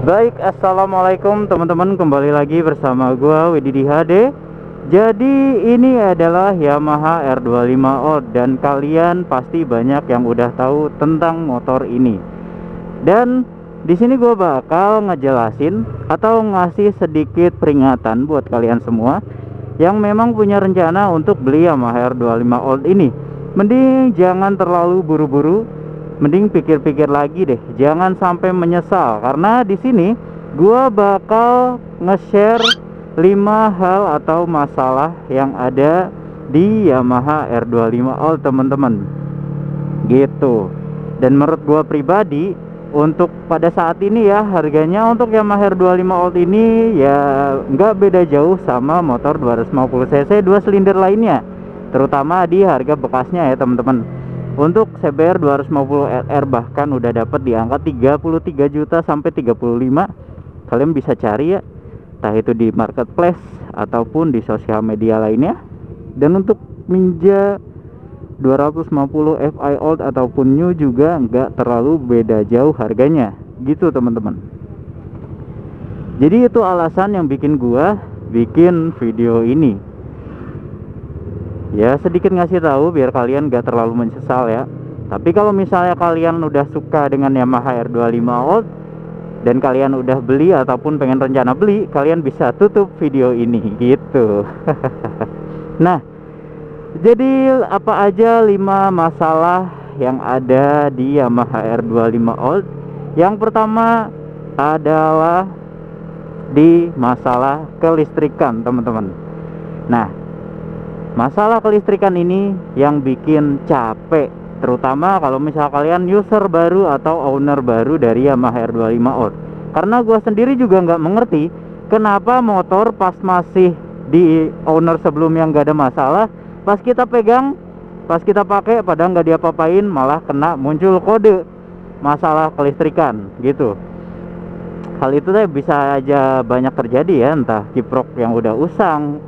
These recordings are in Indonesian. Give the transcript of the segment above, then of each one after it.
Baik, assalamualaikum teman-teman, kembali lagi bersama gua Wididi HD. Jadi ini adalah Yamaha R25 Old dan kalian pasti banyak yang udah tahu tentang motor ini. Dan di sini gua bakal ngejelasin atau ngasih sedikit peringatan buat kalian semua yang memang punya rencana untuk beli Yamaha R25 Old ini. Mending jangan terlalu buru-buru. Mending pikir-pikir lagi deh, jangan sampai menyesal. Karena di sini gua bakal nge-share 5 hal atau masalah yang ada di Yamaha R25 Old teman-teman. Gitu. Dan menurut gua pribadi, untuk pada saat ini ya, harganya untuk Yamaha R25 Old ini ya nggak beda jauh sama motor 250 cc 2 silinder lainnya, terutama di harga bekasnya ya teman-teman. Untuk CBR 250 RR bahkan udah dapat di angka 33 juta sampai 35. Kalian bisa cari ya, entah itu di marketplace ataupun di sosial media lainnya. Dan untuk Ninja 250 Fi Old ataupun New juga nggak terlalu beda jauh harganya, gitu teman-teman. Jadi itu alasan yang bikin gua bikin video ini. Ya sedikit ngasih tahu biar kalian gak terlalu menyesal ya. Tapi kalau misalnya kalian udah suka dengan Yamaha R25 Old dan kalian udah beli ataupun pengen rencana beli, kalian bisa tutup video ini gitu. Nah, jadi apa aja 5 masalah yang ada di Yamaha R25 Old? Yang pertama adalah di masalah kelistrikan teman-teman. Nah, masalah kelistrikan ini yang bikin capek, terutama kalau misal kalian user baru atau owner baru dari Yamaha R25 Old. Karena gua sendiri juga nggak mengerti kenapa motor pas masih di owner sebelumnya nggak ada masalah, pas kita pegang, pas kita pakai padahal nggak diapa-apain, malah kena muncul kode masalah kelistrikan gitu. Hal itu bisa aja banyak terjadi ya, entah kiprok yang udah usang,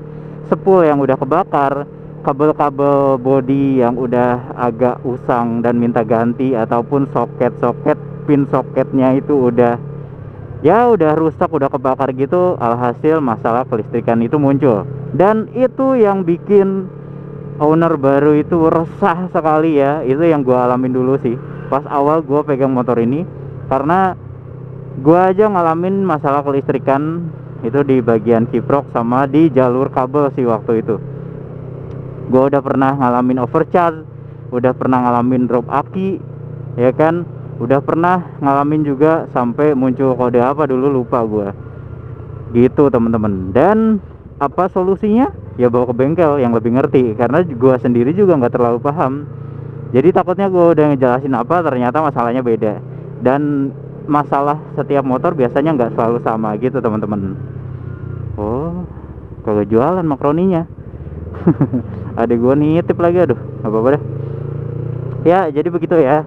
sepul yang udah kebakar, kabel-kabel bodi yang udah agak usang dan minta ganti, ataupun soket-soket pin soketnya itu udah rusak, udah kebakar gitu. Alhasil masalah kelistrikan itu muncul, dan itu yang bikin owner baru itu resah sekali ya. Itu yang gua alamin dulu sih pas awal gua pegang motor ini, karena gua aja ngalamin masalah kelistrikan itu di bagian kiprok sama di jalur kabel sih. Waktu itu gue udah pernah ngalamin overcharge, udah pernah ngalamin drop aki ya kan, udah pernah ngalamin juga sampai muncul kode apa dulu lupa gue gitu teman-teman. Dan apa solusinya? Ya bawa ke bengkel yang lebih ngerti, karena gue sendiri juga nggak terlalu paham. Jadi takutnya gue udah ngejelasin apa, ternyata masalahnya beda. Dan masalah setiap motor biasanya nggak selalu sama gitu teman-teman. Oh, kagak jualan makroninya. Adek gua nitip lagi, aduh, apa-apa deh. Ya, jadi begitu ya.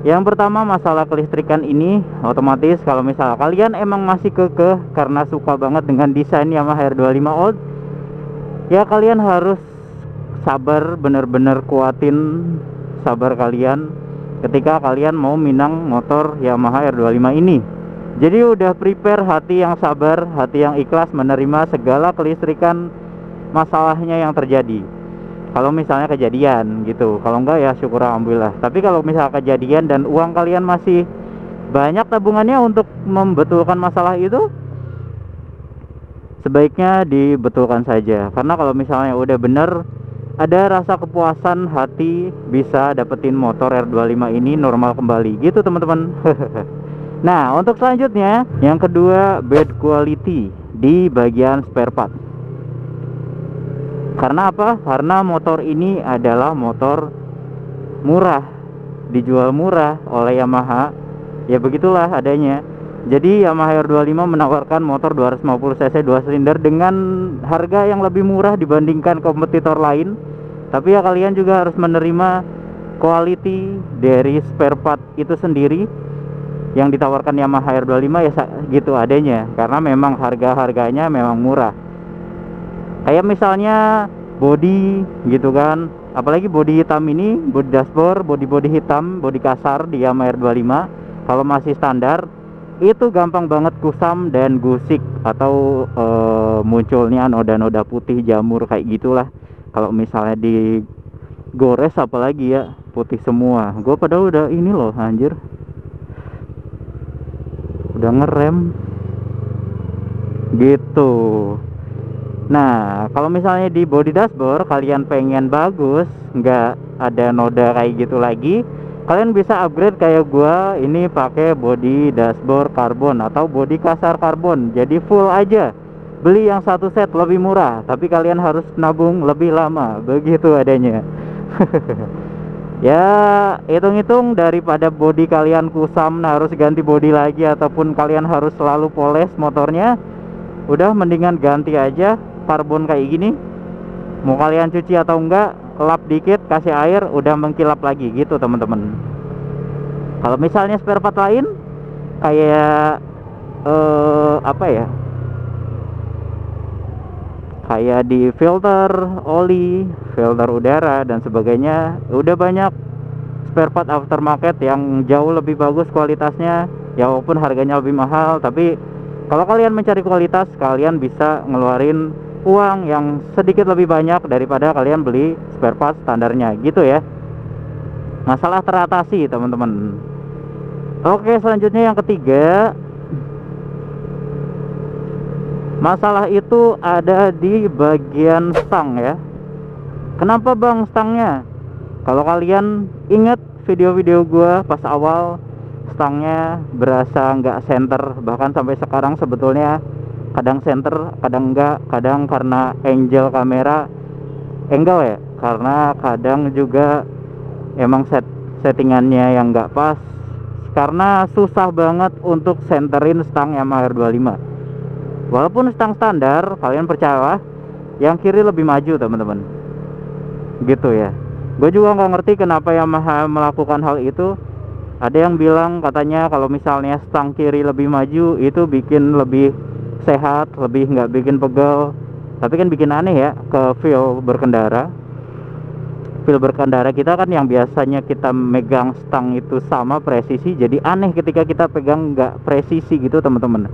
Yang pertama masalah kelistrikan ini, otomatis kalau misalnya kalian emang masih kekeh karena suka banget dengan desain Yamaha R25 Old, ya kalian harus sabar, bener-bener kuatin sabar kalian ketika kalian mau minang motor Yamaha R25 ini. Jadi udah prepare hati yang sabar, hati yang ikhlas menerima segala kelistrikan masalahnya yang terjadi. Kalau misalnya kejadian gitu, kalau enggak ya syukur alhamdulillah. Tapi kalau misalnya kejadian dan uang kalian masih banyak tabungannya untuk membetulkan masalah itu, sebaiknya dibetulkan saja. Karena kalau misalnya udah bener, ada rasa kepuasan hati bisa dapetin motor R25 ini normal kembali gitu teman-teman. Nah, untuk selanjutnya yang kedua, bad quality di bagian spare part. Karena apa? Karena motor ini adalah motor murah, dijual murah oleh Yamaha. Ya begitulah adanya. Jadi Yamaha R25 menawarkan motor 250 cc 2 silinder dengan harga yang lebih murah dibandingkan kompetitor lain. Tapi ya kalian juga harus menerima quality dari spare part itu sendiri yang ditawarkan Yamaha R25 ya gitu adanya. Karena memang harga-harganya memang murah. Kayak misalnya body gitu kan, apalagi body hitam ini, body dashboard, body hitam, body kasar di Yamaha R25. Kalau masih standar itu gampang banget kusam dan gusik atau munculnya noda-noda putih jamur kayak gitulah. Kalau misalnya digores apalagi ya putih semua. Gue padahal udah ini loh anjir, udah ngerem gitu. Nah, kalau misalnya di body dashboard kalian pengen bagus, nggak ada noda kayak gitu lagi, kalian bisa upgrade kayak gua ini pakai body dashboard karbon atau body kasar karbon. Jadi full aja. Beli yang satu set lebih murah, tapi kalian harus nabung lebih lama. Begitu adanya. Ya, hitung-hitung daripada body kalian kusam harus ganti body lagi ataupun kalian harus selalu poles motornya, udah mendingan ganti aja karbon kayak gini. Mau kalian cuci atau enggak, lap dikit, kasih air, udah mengkilap lagi gitu teman-teman. Kalau misalnya spare part lain kayak apa ya, kayak di filter oli, filter udara dan sebagainya, udah banyak spare part aftermarket yang jauh lebih bagus kualitasnya ya, walaupun harganya lebih mahal. Tapi kalau kalian mencari kualitas, kalian bisa ngeluarin uang yang sedikit lebih banyak daripada kalian beli spare part standarnya gitu ya. Masalah teratasi teman-teman. Oke, selanjutnya yang ketiga, masalah itu ada di bagian stang ya. Kenapa bang stangnya? Kalau kalian ingat video-video gua pas awal, stangnya berasa nggak center, bahkan sampai sekarang sebetulnya kadang center, kadang enggak, kadang karena angle kamera, angle ya, karena kadang juga emang settingannya yang nggak pas, karena susah banget untuk centerin stang Yamaha R25. Walaupun stang standar, kalian percayalah, yang kiri lebih maju teman-teman, gitu ya. Gue juga nggak ngerti kenapa Yamaha melakukan hal itu. Ada yang bilang katanya kalau misalnya stang kiri lebih maju itu bikin lebih sehat, lebih nggak bikin pegel. Tapi kan bikin aneh ya ke feel berkendara. Feel berkendara kita kan yang biasanya kita megang stang itu sama presisi, jadi aneh ketika kita pegang nggak presisi gitu teman-teman.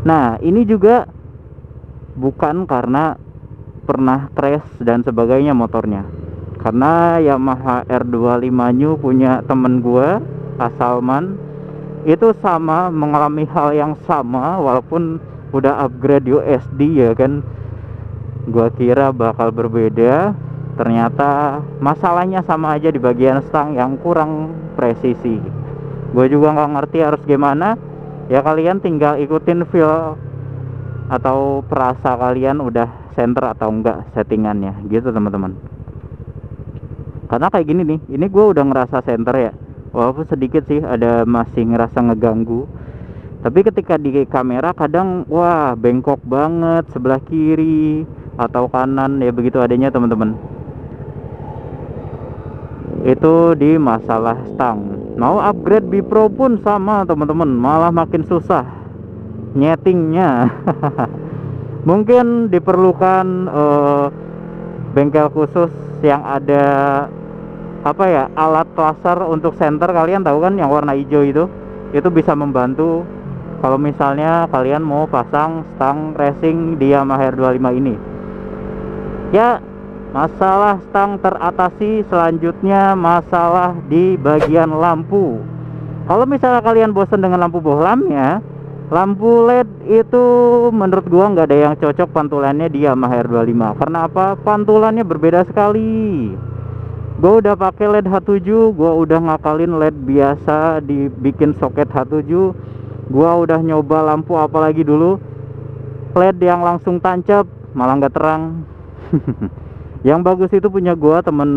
Nah ini juga bukan karena pernah crash dan sebagainya motornya, karena Yamaha R25 New punya temen gua Asalman itu sama mengalami hal yang sama, walaupun udah upgrade USD ya kan. Gua kira bakal berbeda, ternyata masalahnya sama aja di bagian stang yang kurang presisi. Gue juga nggak ngerti harus gimana ya, kalian tinggal ikutin feel atau perasa kalian udah center atau enggak settingannya gitu teman-teman. Karena kayak gini nih, ini gue udah ngerasa center ya, walaupun sedikit sih ada masih ngerasa ngeganggu. Tapi ketika di kamera kadang wah bengkok banget sebelah kiri atau kanan ya, begitu adanya teman-teman. Itu di masalah stang. Mau upgrade Bipro pun sama teman-teman, malah makin susah nyetingnya. Mungkin diperlukan bengkel khusus yang ada apa ya, alat laser untuk center. Kalian tahu kan yang warna hijau itu bisa membantu kalau misalnya kalian mau pasang stang racing di Yamaha R25 ini ya. Masalah stang teratasi. Selanjutnya masalah di bagian lampu. Kalau misalnya kalian bosan dengan lampu bohlamnya, lampu LED itu menurut gua nggak ada yang cocok pantulannya di Yamaha R25. Karena apa? Pantulannya berbeda sekali. Gua udah pakai LED H7, gua udah ngakalin LED biasa dibikin soket H7, gua udah nyoba lampu apalagi dulu, LED yang langsung tancap malah nggak terang. Yang bagus itu punya gua temen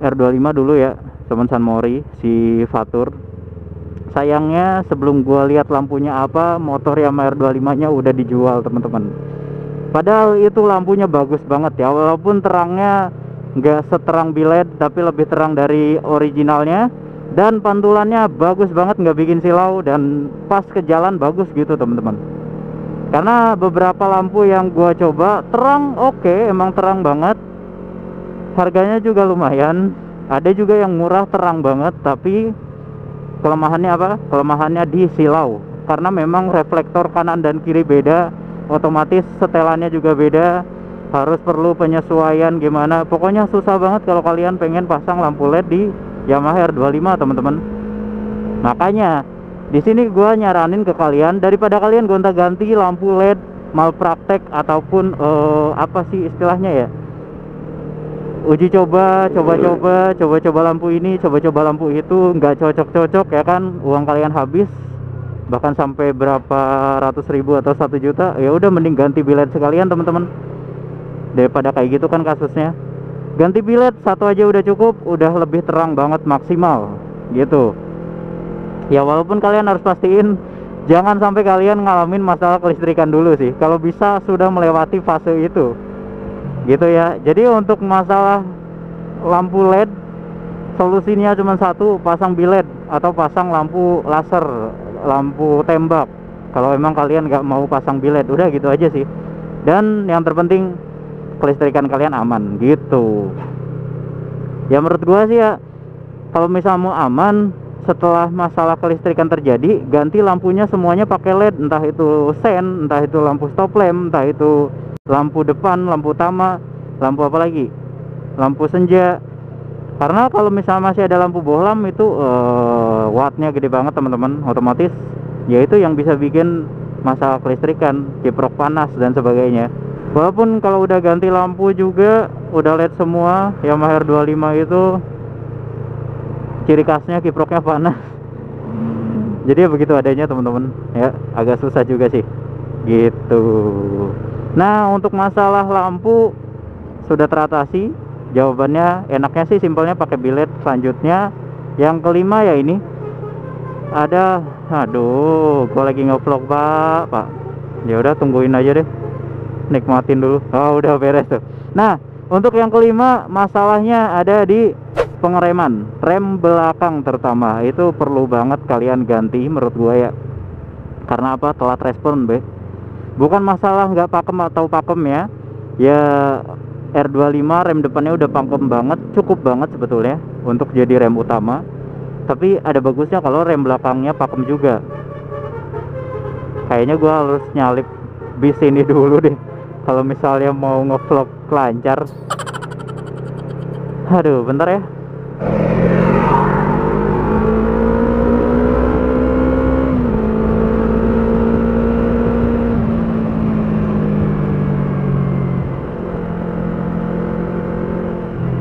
R25 dulu ya, temen San Mori, si Fatur. Sayangnya sebelum gua lihat lampunya apa, motor Yamaha R25 nya udah dijual teman-teman. Padahal itu lampunya bagus banget ya, walaupun terangnya nggak seterang biled tapi lebih terang dari originalnya, dan pantulannya bagus banget, nggak bikin silau, dan pas ke jalan bagus gitu teman-teman. Karena beberapa lampu yang gua coba terang oke, emang terang banget, harganya juga lumayan. Ada juga yang murah terang banget, tapi Kelemahannya apa? Kelemahannya di silau, karena memang reflektor kanan dan kiri beda, otomatis setelannya juga beda, harus perlu penyesuaian gimana. Pokoknya susah banget kalau kalian pengen pasang lampu LED di Yamaha R25 teman-teman. Makanya di sini gua nyaranin ke kalian, daripada kalian gonta-ganti lampu LED malpraktek ataupun apa sih istilahnya ya, uji coba, coba-coba lampu ini, coba-coba lampu itu, nggak cocok-cocok ya kan, uang kalian habis bahkan sampai berapa ratus ribu atau 1 juta. Ya udah mending ganti bilet sekalian teman-teman, daripada kayak gitu kan kasusnya. Ganti bilet satu aja udah cukup, udah lebih terang banget, maksimal gitu ya. Walaupun kalian harus pastiin jangan sampai kalian ngalamin masalah kelistrikan dulu sih, kalau bisa sudah melewati fase itu gitu ya. Jadi untuk masalah lampu LED solusinya cuma satu, pasang bilet atau pasang lampu laser, lampu tembak. Kalau emang kalian nggak mau pasang bilet, udah gitu aja sih. Dan yang terpenting kelistrikan kalian aman gitu ya. Menurut gua sih ya, kalau misalnya mau aman setelah masalah kelistrikan terjadi, ganti lampunya semuanya pakai LED, entah itu sen, entah itu lampu stop lamp, entah itu lampu depan, lampu utama, lampu apa lagi, lampu senja. Karena kalau misalnya masih ada lampu bohlam itu wattnya gede banget teman-teman, otomatis ya itu yang bisa bikin masalah kelistrikan, kiprok panas dan sebagainya. Walaupun kalau udah ganti lampu juga udah LED semua, Yamaha R25 itu ciri khasnya kiproknya panas. Jadi ya begitu adanya teman-teman ya, agak susah juga sih gitu. Nah untuk masalah lampu sudah teratasi, jawabannya enaknya sih simpelnya pakai bilet. Selanjutnya yang kelima ya ini ada, aduh gua lagi ngevlog pak. Ya udah tungguin aja deh, nikmatin dulu. Oh udah beres tuh. Nah untuk yang kelima masalahnya ada di pengereman, rem belakang terutama. Itu perlu banget kalian ganti menurut gua ya. Karena apa? Telat respon be. Bukan masalah nggak pakem atau pakem ya. Ya R25 rem depannya udah pakem banget, cukup banget sebetulnya untuk jadi rem utama. Tapi ada bagusnya kalau rem belakangnya pakem juga. Kayaknya gua harus nyalip bis ini dulu deh kalau misalnya mau ngevlog lancar. Aduh bentar ya.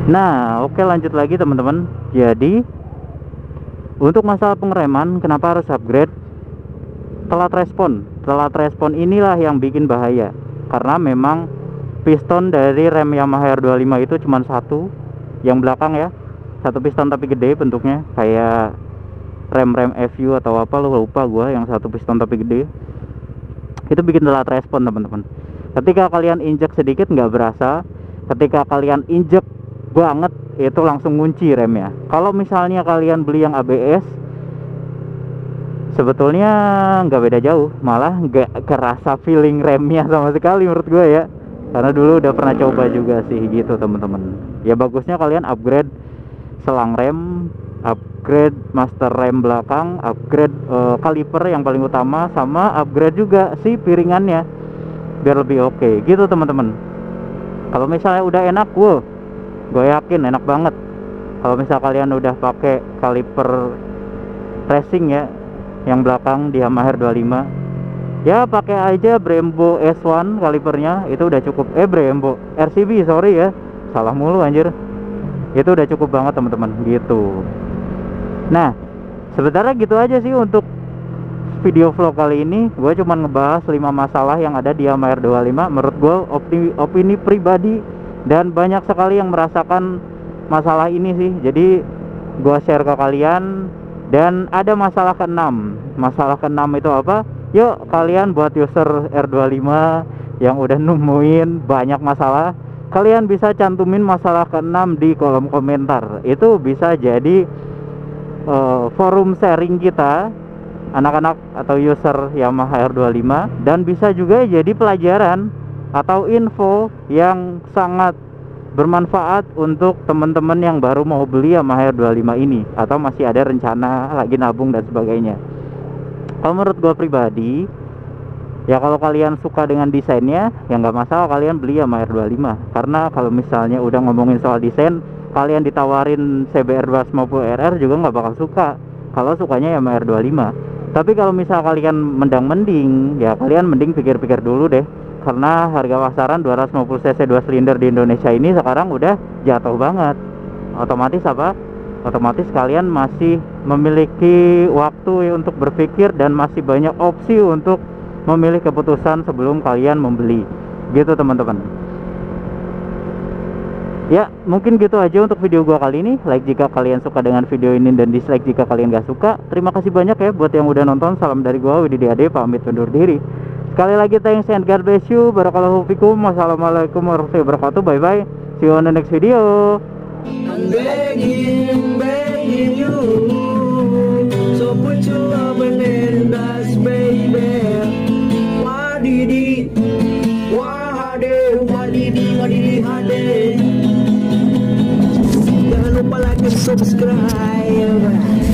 Nah oke lanjut lagi teman-teman. Jadi untuk masalah pengereman kenapa harus upgrade? Telat respon inilah yang bikin bahaya. Karena memang piston dari rem Yamaha R25 itu cuma satu, yang belakang ya, satu piston tapi gede bentuknya, kayak rem-rem FU atau apa, lo lupa gua, yang satu piston tapi gede. Itu bikin telat respon teman-teman. Ketika kalian injek sedikit nggak berasa, ketika kalian injek banget itu langsung ngunci remnya. Kalau misalnya kalian beli yang ABS, sebetulnya nggak beda jauh, malah nggak kerasa feeling remnya sama sekali menurut gue ya. Karena dulu udah pernah coba juga sih gitu teman-teman. Ya bagusnya kalian upgrade selang rem, upgrade master rem belakang, upgrade kaliper yang paling utama, sama upgrade juga si piringannya biar lebih oke gitu teman-teman. Kalau misalnya udah enak, gue yakin enak banget. Kalau misal kalian udah pakai kaliper racing ya, yang belakang di Yamaha R25, ya pakai aja Brembo S1 kalipernya, itu udah cukup. Brembo RCB, sorry ya, salah mulu anjir. Itu udah cukup banget teman-teman gitu. Nah sebenarnya gitu aja sih untuk video vlog kali ini. Gue cuma ngebahas 5 masalah yang ada di Yamaha R25. Menurut gue opini pribadi, dan banyak sekali yang merasakan masalah ini sih. Jadi gue share ke kalian. Dan ada masalah ke-6. Masalah ke-6 itu apa? Yuk kalian buat user R25 yang udah nemuin banyak masalah, kalian bisa cantumin masalah ke-6 di kolom komentar. Itu bisa jadi forum sharing kita anak-anak atau user Yamaha R25, dan bisa juga jadi pelajaran atau info yang sangat bermanfaat untuk teman-teman yang baru mau beli Yamaha R25 ini atau masih ada rencana lagi nabung dan sebagainya. Kalau menurut gue pribadi, ya kalau kalian suka dengan desainnya, ya nggak masalah kalian beli Yamaha R25. Karena kalau misalnya udah ngomongin soal desain, kalian ditawarin CBR 250 RR juga nggak bakal suka kalau sukanya Yamaha R25. Tapi kalau misal kalian mending, ya kalian mending pikir-pikir dulu deh. Karena harga pasaran 250 cc 2 silinder di Indonesia ini sekarang udah jatuh banget. Otomatis apa? Otomatis kalian masih memiliki waktu untuk berpikir dan masih banyak opsi untuk memilih keputusan sebelum kalian membeli. Gitu teman-teman. Ya mungkin gitu aja untuk video gua kali ini. Like jika kalian suka dengan video ini dan dislike jika kalian gak suka. Terima kasih banyak ya buat yang udah nonton. Salam dari gua Widi Ade, pamit undur diri. Sekali lagi thanks and God bless you. Barakallahu fikum. Wassalamualaikum warahmatullahi wabarakatuh. Bye bye. See you on the next video. I'm begging you, so put your loving in us, baby. Wadidi, wahade, wadidi, hade. Jangan lupa like and subscribe.